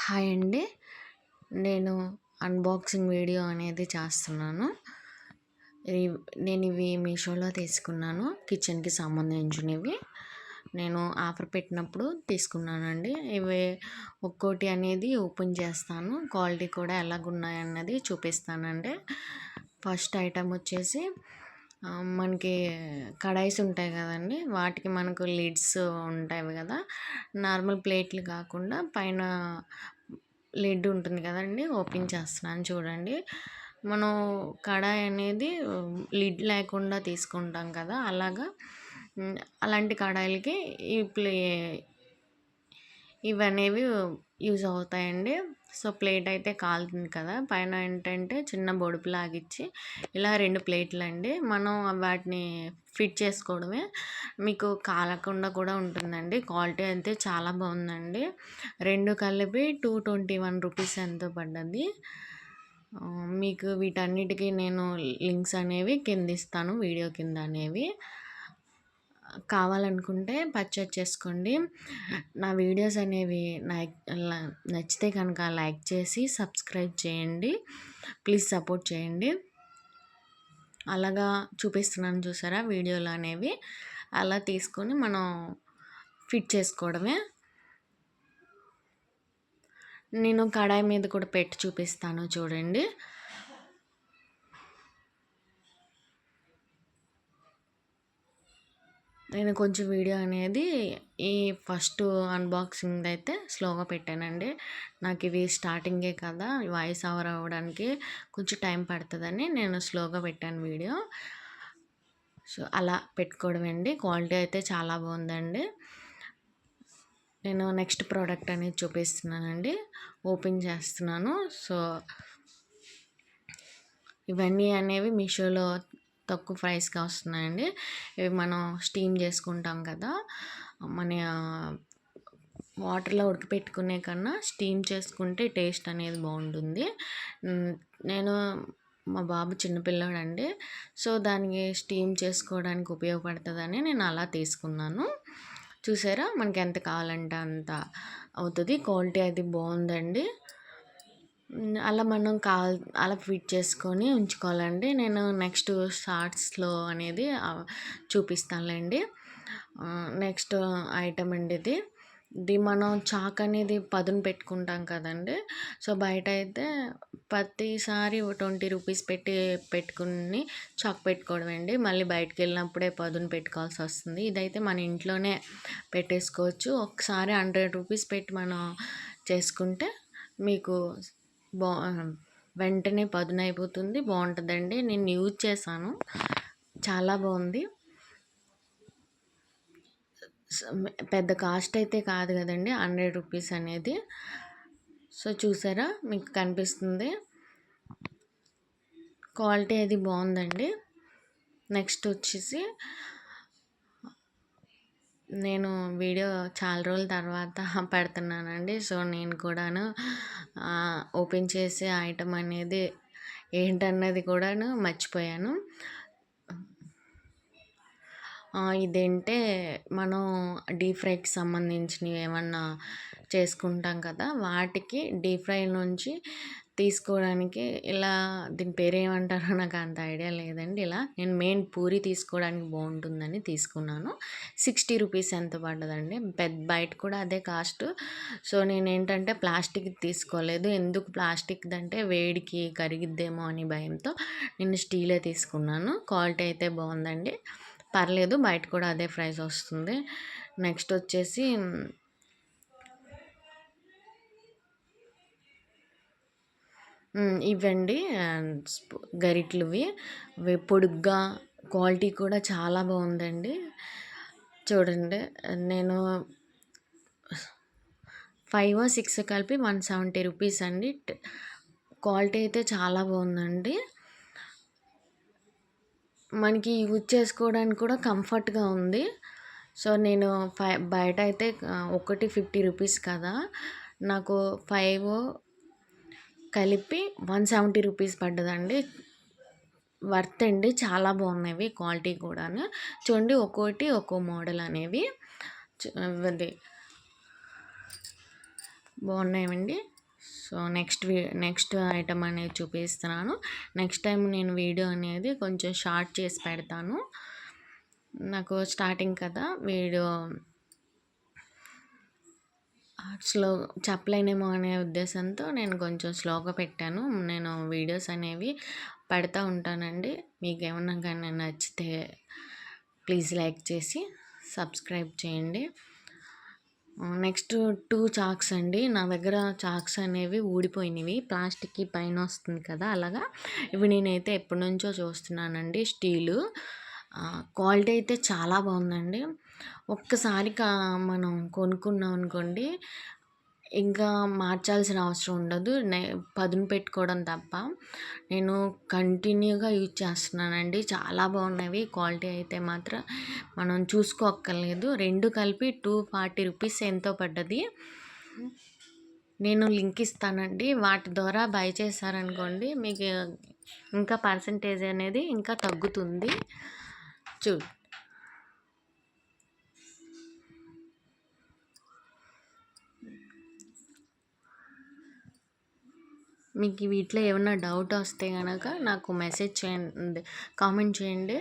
Hi అండి. నేను unboxing video అనేది చేస్తున్నాను. నేనివి మీషోలో తీసుకున్నాను. కిచెన్‌కి సంబంధించినవి. నేను ఆఫర్ పెట్టినప్పుడు తీసుకున్నానండి. ఇవి ఒక్కోటి అనేది ఓపెన్ చేస్తాను. క్వాలిటీ కూడా ఎలాగున్నాయన్నది చూపిస్తానండి. ఫస్ట్ ఐటెమ్ వచ్చేసి మనకి కడాయిస్ ఉంటాయి కదండీ! వాటికి మనకు లిడ్స్ ఉంటాయి కదా! నార్మల్ ప్లేట్లు కాకుండా పైన లిడ్ ఉంటుంది కదండీ! ఓపెన్ చేస్తున్నాను చూడండి. మనం కడాయి అనేది లిడ్ లేకుండా తీసుకుంటాం కదా! అలాగా అలాంటి కడాయిలకి ఈ ప్లే ఇవనేవి యూజ్ అవుతాయండి. సో, ప్లేట్ అయితే కాలుతుంది కదా! పైన ఏంటంటే చిన్న బొడుపులాగిచ్చి ఇలా 2 ప్లేట్లండి. మనం వాటిని ఫిట్ చేసుకోవడమే. మీకు కాలకుండా కూడా ఉంటుందండి. క్వాలిటీ అయితే చాలా బాగుందండి. 2 కలిపి 221 రూపీస్ ఎంతో పడ్డది. మీకు వీటన్నిటికి నేను లింక్స్ అనేవి కింద ఇస్తాను. వీడియో కింద అనేవి. కావాలనుకుంటే పర్చేజ్ చేసుకోండి. నా వీడియోస్ అనేవి నచ్చితే కనుక లైక్ చేసి సబ్స్క్రైబ్ చేయండి. ప్లీజ్ సపోర్ట్ చేయండి. అలాగా చూపిస్తున్నాను చూసారా వీడియోలు అనేవి. అలా తీసుకొని మనం ఫిట్ చేసుకోవడమే. నేను కడాయి మీద కూడా పెట్టి చూపిస్తాను చూడండి. నేను కొంచెం వీడియో అనేది ఈ ఫస్ట్ అన్బాక్సింగ్ అయితే స్లోగా పెట్టానండి. నాకు ఇవి స్టార్టింగే కదా! వాయిస్ ఓవర్ అవ్వడానికి కొంచెం టైం పడుతుందని నేను స్లోగా పెట్టాను వీడియో. సో, అలా పెట్టుకోవడమే అండి. క్వాలిటీ అయితే చాలా బాగుందండి. నేను నెక్స్ట్ ప్రోడక్ట్ అనేది చూపిస్తున్నానండి. ఓపెన్ చేస్తున్నాను. సో, ఇవన్నీ అనేవి మీషోలో తక్కువ ప్రైస్‌కి వస్తున్నాయండి. ఇవి మనం స్టీమ్ చేసుకుంటాం కదా! మన వాటర్‌లో ఉడకపెట్టుకునే కన్నా స్టీమ్ చేసుకుంటే టేస్ట్ అనేది బాగుంటుంది. నేను మా బాబు చిన్న పిల్లోడండి. సో, దానికి స్టీమ్ చేసుకోవడానికి ఉపయోగపడుతుందని నేను అలా తీసుకున్నాను. చూసారా మనకి ఎంత కావాలంటే అంత అవుతుంది. క్వాలిటీ అది బాగుందండి. అలా మనం అలా ఫిట్ చేసుకొని ఉంచుకోవాలండి. నేను నెక్స్ట్ షార్ట్స్‌లో అనేది చూపిస్తానులేండి. నెక్స్ట్ ఐటమ్ అండి ఇది. ఇది మనం చాక్ అనేది పదును పెట్టుకుంటాం కదండీ! సో, బయట అయితే ప్రతిసారి 20 రూపీస్ పెట్టుకుని చాక్ పెట్టుకోవడమే అండి. మళ్ళీ బయటికెళ్ళినప్పుడే పదును పెట్టుకోవాల్సి వస్తుంది. ఇదైతే మన ఇంట్లోనే పెట్టేసుకోవచ్చు. ఒకసారి 100 రూపీస్ పెట్టి మనం చేసుకుంటే మీకు బా వెంటనే పదునయిపోతుంది. బాగుంటుందండి. నేను యూజ్ చేశాను. చాలా బాగుంది. పెద్ద కాస్ట్ అయితే కాదు కదండీ 100 రూపీస్ అనేది. సో, చూసారా మీకు కనిపిస్తుంది. క్వాలిటీ అది బాగుందండి. నెక్స్ట్ వచ్చేసి నేను వీడియో చాలా రోజుల తర్వాత పెడుతున్నానండి. సో, నేను కూడాను ఓపెన్ చేసే ఐటమ్ అనేది ఏంటన్నది కూడాను మర్చిపోయాను. ఇదేంటే మనం డీప్ ఫ్రైకి సంబంధించినవి ఏమన్నా చేసుకుంటాం కదా! వాటికి డీప్ ఫ్రై నుంచి తీసుకోవడానికి ఇలా దీని పేరేమంటారో నాకు అంత ఐడియా లేదండి. ఇలా నేను మెయిన్ పూరి తీసుకోవడానికి బాగుంటుందని తీసుకున్నాను. 60 రూపీస్ ఎంతో పడ్డదండి. బయట కూడా అదే కాస్ట్. సో, నేనేంటంటే ప్లాస్టిక్‌ది తీసుకోలేదు. ఎందుకు ప్లాస్టిక్‌దంటే వేడికి కరిగిద్దేమో అని భయంతో నేను స్టీలే తీసుకున్నాను. క్వాలిటీ అయితే బాగుందండి. పర్లేదు బయట కూడా అదే ప్రైస్ వస్తుంది. నెక్స్ట్ వచ్చేసి ఇవండి గరిటెలువి. పొడుగ్గా క్వాలిటీ కూడా చాలా బాగుందండి. చూడండి నేను 5, 6 కలిపి 170 రూపీస్ అండి. క్వాలిటీ అయితే చాలా బాగుందండి. మనకి యూజ్ చేసుకోవడానికి కూడా కంఫర్ట్‌గా ఉంది. సో, నేను బయట అయితే ఒకటి 50 రూపీస్ కదా! నాకు 5 కలిపి 170 రూపీస్ పడ్డదండి. వర్త్ అండి. చాలా బాగున్నాయి క్వాలిటీ కూడాను. చూడండి ఒక్కోటి ఒక్కో మోడల్ అనేవి. అది బాగున్నాయండి. సో నెక్స్ట్ ఐటమ్ అనేది చూపిస్తున్నాను. నెక్స్ట్ టైం నేను వీడియో అనేది కొంచెం షార్ట్ చేసి పెడతాను. నాకు స్టార్టింగ్ కదా వీడియో స్లో చెప్పలేనేమో అనే ఉద్దేశంతో నేను కొంచెం స్లోగా పెట్టాను. నేను వీడియోస్ అనేవి పెడతా ఉంటానండి. మీకేమన్నా కానీ నచ్చితే ప్లీజ్ లైక్ చేసి సబ్స్క్రైబ్ చేయండి. నెక్స్ట్ 2 చాక్స్ అండి. నా దగ్గర చాక్స్ అనేవి ఊడిపోయినవి. ప్లాస్టిక్‌కి పైన వస్తుంది కదా! అలాగా ఇవి నేనైతే ఎప్పటినుంచో చూస్తున్నానండి. స్టీలు క్వాలిటీ అయితే చాలా బాగుందండి. ఒక్కసారి మనం కొనుక్కున్నాం అనుకోండి, ఇంకా మార్చాల్సిన అవసరం ఉండదు. పదును పెట్టుకోవడం తప్ప. నేను కంటిన్యూగా యూజ్ చేస్తున్నానండి. చాలా బాగున్నవి. క్వాలిటీ అయితే మాత్రం మనం చూసుకోక్కర్లేదు. 2 కలిపి 240 రూపీస్ ఎంతో పడ్డది. నేను లింక్ ఇస్తానండి. వాటి ద్వారా బై చేశారనుకోండి మీకు ఇంకా పర్సెంటేజ్ అనేది ఇంకా తగ్గుతుంది. చూడు మీకు వీటిలో ఏమన్నా డౌట్ వస్తే గనక నాకు మెసేజ్ చేయండి, కామెంట్ చేయండి.